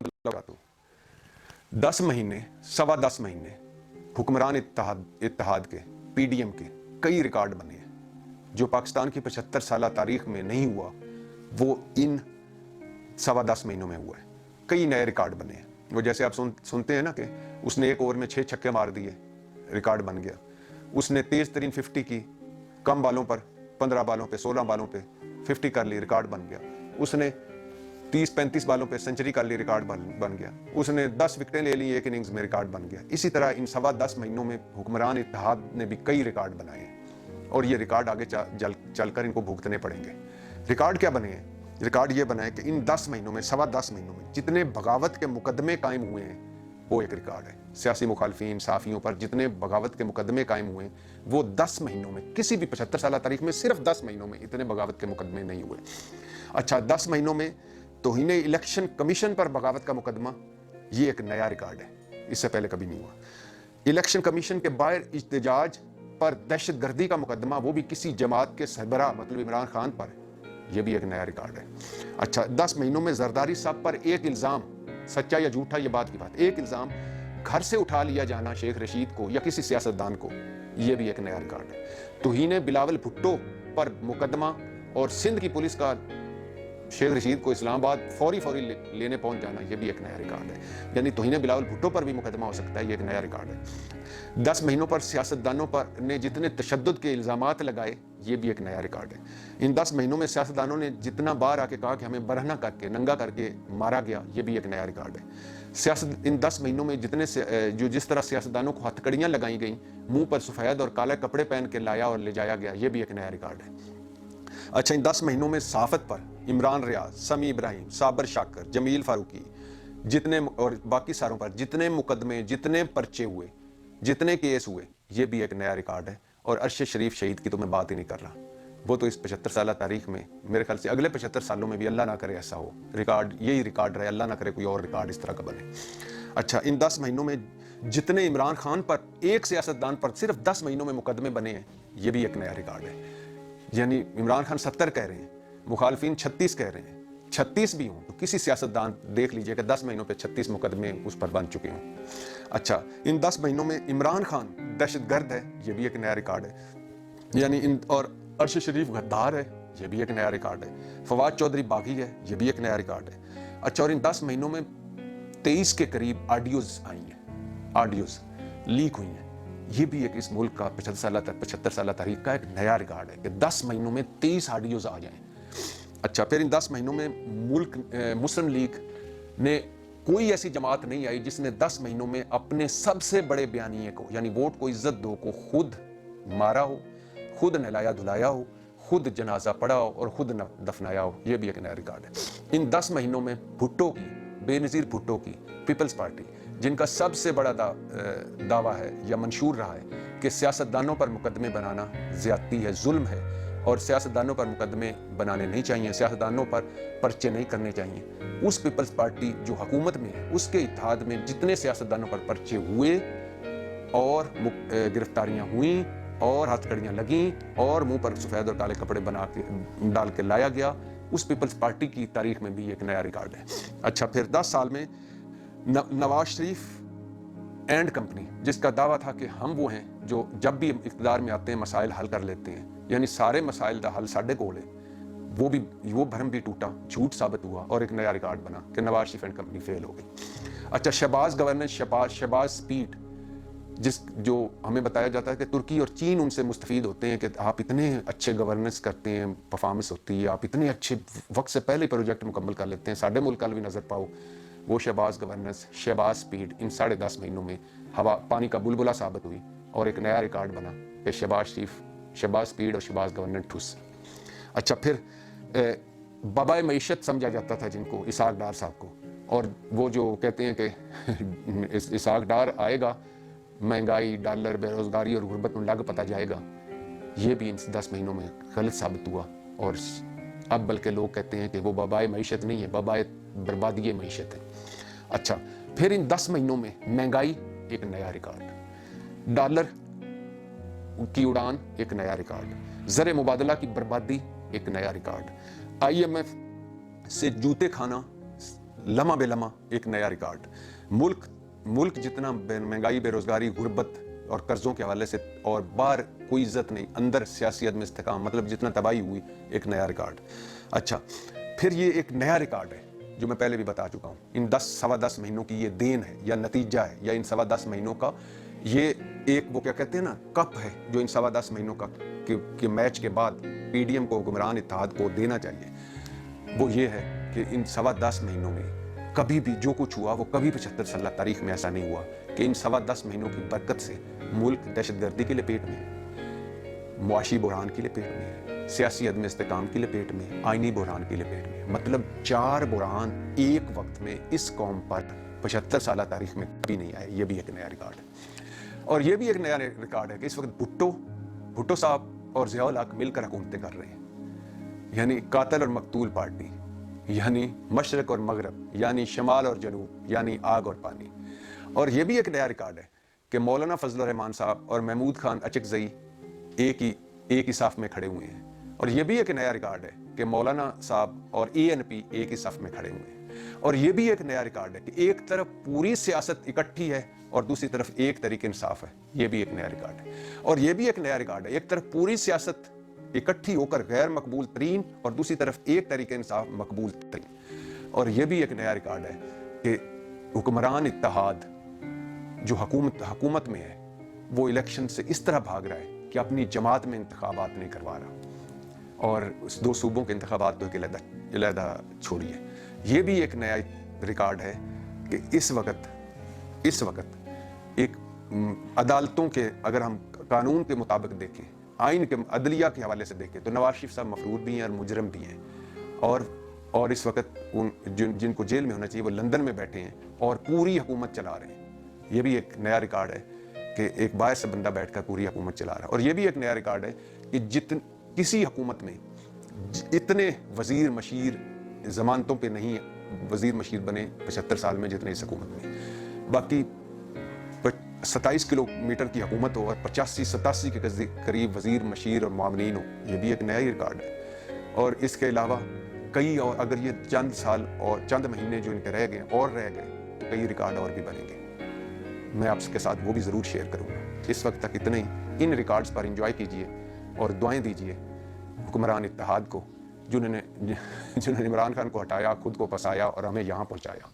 लगाता हूँ। 10 महीने, 10.25 महीने हुक्मरान इत्तेहाद के, PDM के कई रिकॉर्ड बने हैं जो पाकिस्तान की 75 साल तारीख में नहीं हुआ, वो इन 10.25 महीनों में हुआ है। कई नए रिकॉर्ड बने हैं। वो जैसे आप सुनते हैं ना कि उसने एक ओवर में 6 छक्के मार दिए, रिकॉर्ड बन गया। उसने तेज तरीन 50 की, कम बालों पर 15 बालों पे 16 बालों पे 50 कर ली, रिकॉर्ड बन गया। उसने 30-35 बालों पे सेंचुरी कर ली, रिकॉर्ड बन गया। उसने 10 विकेटें ले ली एक इनिंग्स में, रिकॉर्ड बन गया। इसी तरह इन 10.25 महीनों में हुक्मरान इत्तेहाद ने भी कई रिकॉर्ड बनाए हैं और ये रिकॉर्ड आगे चलकर इनको भुगतने पड़ेंगे। रिकॉर्ड क्या बने हैं? रिकॉर्ड ये बना है कि इन 10 महीनों में, 10.25 महीनों में जितने बगावत के मुकदमे कायम हुए हैं, वो एक रिकॉर्ड है। सियासी मुखालफिन, साफियों पर जितने बगावत के मुकदमे कायम हुए, वो 10 महीनों में, किसी भी 75 साल तारीख में सिर्फ 10 महीनों में इतने बगावत के मुकदमे नहीं हुए। अच्छा, 10 महीनों में तौहीन इलेक्शन कमीशन पर बगावत का मुकदमा, ये एक नया रिकॉर्ड है, इससे पहले कभी नहीं हुआ। इलेक्शन कमीशन के बाहर इhtजाज पर दहशतगर्दी का मुकदमा, वो भी किसी जमात के सरबराह मतलब इमरान खान पर, यह भी एक नया रिकॉर्ड है। अच्छा, 10 महीनों में जरदारी साहब पर एक इल्ज़ाम, सच्चा या झूठा ये बात की बात, एक इल्ज़ाम घर से उठा लिया जाना शेख रशीद को या किसी सियासतदान को, यह भी एक नया रिकॉर्ड है। तौहीन बिलावल भुट्टो पर मुकदमा और सिंध की पुलिस का शेख रशीद को इस्लामाबाद फौरी लेने पहुंच जाना, यह भी एक नया रिकॉर्ड है। यानी तौहीन बिलावल भुट्टो पर भी मुकदमा हो सकता है, यह एक नया रिकॉर्ड है। 10 महीनों पर सियासतदानों पर ने जितने तशद्दुद के इल्ज़ामात लगाए, ये भी एक नया रिकॉर्ड है। इन 10 महीनों में सियासतदानों ने जितना बार आके कहा कि हमें बरहना करके, नंगा करके मारा गया, ये भी एक नया रिकॉर्ड है। इन 10 महीनों में जिस तरह सियासतदानों को हथकड़ियाँ लगाई गई, मुंह पर सफ़ेद और काले कपड़े पहन के लाया और ले जाया गया, ये भी एक नया रिकॉर्ड है। अच्छा, इन 10 महीनों में सहाफ़त पर इमरान रियाज, समी इब्राहिम, साबर शाकर, जमील फारूकी, जितने और बाकी सारों पर जितने मुकदमे, जितने पर्चे हुए, जितने केस हुए, ये भी एक नया रिकॉर्ड है। और अरशद शरीफ शहीद की तो मैं बात ही नहीं कर रहा, वो तो इस 75 साल तारीख में, मेरे ख्याल से अगले 75 सालों में भी अल्लाह ना करे ऐसा हो, रिकॉर्ड यही रिकॉर्ड रहे, अल्लाह ना करे कोई और रिकॉर्ड इस तरह का बने। अच्छा, इन 10 महीनों में जितने इमरान खान पर, एक सियासतदान पर सिर्फ 10 महीनों में मुकदमे बने हैं, ये भी एक नया रिकॉर्ड है। यानी इमरान खान 70 कह रहे हैं, मुखालफिन 36 कह रहे हैं, 36 भी हों तो किसी सियासतदान देख लीजिए कि 10 महीनों पे 36 मुकदमे उस पर बन चुके हों। अच्छा, इन 10 महीनों में इमरान खान दहशतगर्द है, ये भी एक नया रिकॉर्ड है। यानी और अरशद शरीफ गद्दार है, ये भी एक नया रिकॉर्ड है। फवाद चौधरी बागी है, ये भी एक नया रिकॉर्ड है। अच्छा, और इन 10 महीनों में 23 के करीब ऑडियोज आई हैं, ऑडियोज लीक हुई हैं, ये भी एक इस मुल्क का 75 साल तारीख का एक नया रिकॉर्ड है कि 10 महीनों में 23 ऑडियोज आ जाएं। अच्छा, फिर इन 10 महीनों में मुस्लिम लीग ने, कोई ऐसी जमात नहीं आई जिसने 10 महीनों में अपने सबसे बड़े बयानिए को, यानी वोट को इज्जत दो को, खुद मारा हो, खुद नहलाया धुलाया हो, खुद जनाजा पढ़ा हो और खुद दफनाया हो, यह भी एक नया रिकॉर्ड है। इन 10 महीनों में भुट्टो की, बेनज़ीर भुट्टो की पीपल्स पार्टी, जिनका सबसे बड़ा दावा है या मंशूर रहा है कि सियासतदानों पर मुकदमे बनाना ज़्यादती है, जुल्म है और सियासतदानों पर मुकदमे बनाने नहीं चाहिए, सियासतदानों पर पर्चे नहीं करने चाहिए, उस पीपल्स पार्टी जो हुकूमत में है, उसके इत्तेहाद में जितने सियासतदानों पर पर्चे हुए और गिरफ्तारियाँ हुई और हथकड़ियाँ लगीं और मुंह पर सफ़ेद और काले कपड़े बना के डाल के लाया गया, उस पीपल्स पार्टी की तारीख में भी एक नया रिकॉर्ड है। अच्छा, फिर 10 साल में नवाज शरीफ एंड कंपनी, जिसका दावा था कि हम वो हैं जो जब भी इक़्तिदार में आते हैं मसाइल हल कर लेते हैं, यानी सारे मसाइल का हल साढ़े कोल है, वो भरम भी टूटा, झूठ साबित हुआ और एक नया रिकॉर्ड बना कि Nawaz Sharif and company fail हो गई। अच्छा, शहबाज गवर्नेंस, शहबाज स्पीड, जो हमें बताया जाता है कि तुर्की और चीन उनसे मुस्तफीद होते हैं कि आप इतने अच्छे गवर्नेंस करते हैं, परफॉर्मेंस होती है, आप इतने अच्छे वक्त से पहले प्रोजेक्ट मुकम्मल कर लेते हैं, साढ़े मुल्क भी नज़र पाओ। वो शहबाज गवर्नेंस, शहबाज स्पीड इन 10.5 महीनों में हवा पानी का बुलबुला साबित हुई और एक नया रिकॉर्ड बना कि शहबाज स्पीड और शहबाज गवर्नेंस ठुस। अच्छा, फिर बाबाए मईशत समझा जाता था जिनको, इसहाक डार साहब को, और वो जो कहते हैं कि इसहाक डार आएगा, महंगाई, डॉलर, बेरोजगारी और गुर्बत में लग पता जाएगा, ये भी इन 10 महीनों में गलत साबित हुआ। और अब बल्कि लोग कहते हैं कि वो बाबाए मईशत नहीं है, बाबाए बर्बादी मईशत है। अच्छा, फिर इन 10 महीनों में महंगाई एक नया रिकॉर्ड, डॉलर की उड़ान एक नया रिकॉर्ड, ज़र मुबादला की बर्बादी एक नया रिकॉर्ड, IMF से जूते खाना लम्हा बेलम्हा एक नया रिकॉर्ड। मुल्क जितना महंगाई, बेरोजगारी, गुर्बत और कर्जों के हवाले से, और बाहर कोई इज्जत नहीं, अंदर सियासी अदम इस्तेकाम, मतलब जितना तबाही हुई, एक नया रिकॉर्ड। अच्छा, फिर ये एक नया रिकॉर्ड है जो मैं पहले भी बता चुका हूँ। इन 10-10.25 महीनों की ये देन है या नतीजा है, या इन 10.25 महीनों का ये एक, वो क्या कहते हैं ना, कप है, जो इन 10.25 महीनों का के मैच के बाद पीडीएम को, हुक्मरान इत्तेहाद को देना चाहिए। वो ये है कि इन 10.25 महीनों में कभी भी जो कुछ हुआ वो कभी 75 साल तारीख में ऐसा नहीं हुआ कि इन 10.25 महीनों की बरकत से मुल्क दहशतगर्दी की लपेट में, मुआशी बुहरान की लपेट में, सियासी अदम इस्तेकाम की लपेट में, आइनी बुहरान की लपेट में, मतलब 4 बुहरान एक वक्त में इस कौम पर 75 साल तारीख में कभी नहीं आए। ये भी एक नया रिकॉर्ड है। और ये भी एक नया रिकॉर्ड है कि इस वक्त भुट्टो साहब और ज़ियाउल हक मिलकर हुकूमतें कर रहे हैं, यानी कातिल और मकतूल पार्टी, यानी मशरक और मगरब, यानी शमाल और जनूब, यानी आग और पानी। और ये भी एक नया रिकॉर्ड है कि मौलाना फजलुर रहमान साहब और महमूद खान अचकज़ई एक ही साफ में खड़े हुए हैं। और ये भी एक नया रिकॉर्ड है कि मौलाना साहब और ANP एक ही साफ में खड़े हुए हैं। और ये भी एक नया रिकॉर्ड है कि एक तरफ पूरी सियासत इकट्ठी है और दूसरी तरफ एक तरीके इंसाफ है। ये भी एक नया रिकॉर्ड है। और ये भी एक नया रिकॉर्ड है, एक तरफ पूरी सियासत इकट्ठी होकर गैर मकबूल तरीन और दूसरी तरफ एक तरीके इंसाफ मकबूल तरीन। और ये भी एक नया रिकॉर्ड है कि हुक्मरान इत्तेहाद जो हुकूमत में है वो इलेक्शन से इस तरह भाग रहा है कि अपनी जमात में इंतखाबात नहीं करवा रहा, और 2 सूबों के इंतखाबात तो अलहदा छोड़िए। ये भी एक नया रिकॉर्ड है कि इस वक्त एक अदालतों के, अगर हम कानून के मुताबिक देखें, आइन के, अदलिया के हवाले से देखें, तो नवाज शरीफ साहब मफरूर भी हैं और मुजरम भी हैं। और इस वक्त जिनको जेल में होना चाहिए वो लंदन में बैठे हैं और पूरी हुकूमत चला रहे हैं। ये भी एक नया रिकॉर्ड है कि एक बायस से बंदा बैठकर पूरी हुकूमत चला रहा है। और ये भी एक नया रिकॉर्ड है कि किसी हुकूमत में इतने वजीर मशीर जमानतों पे नहीं वजीर मशीर बने 75 साल में जितने इस हुकूमत में। बाकी 27 किलोमीटर की हुकूमत हो और 85-87 के करीब वजीर मशीर और मामलीन हो, ये भी एक नया ही रिकॉर्ड है। और इसके अलावा कई, और अगर ये चंद साल और चंद महीने जो इनके रह गए तो कई रिकॉर्ड और भी बनेंगे। मैं आपके साथ वो भी ज़रूर शेयर करूँगा। इस वक्त तक इतने ही। इन रिकॉर्ड्स पर इंजॉय कीजिए और दुआएं दीजिए हुक्मरान इत्तेहाद को, जिन्होंने इमरान खान को हटाया, खुद को फंसाया और हमें यहाँ पहुँचाया।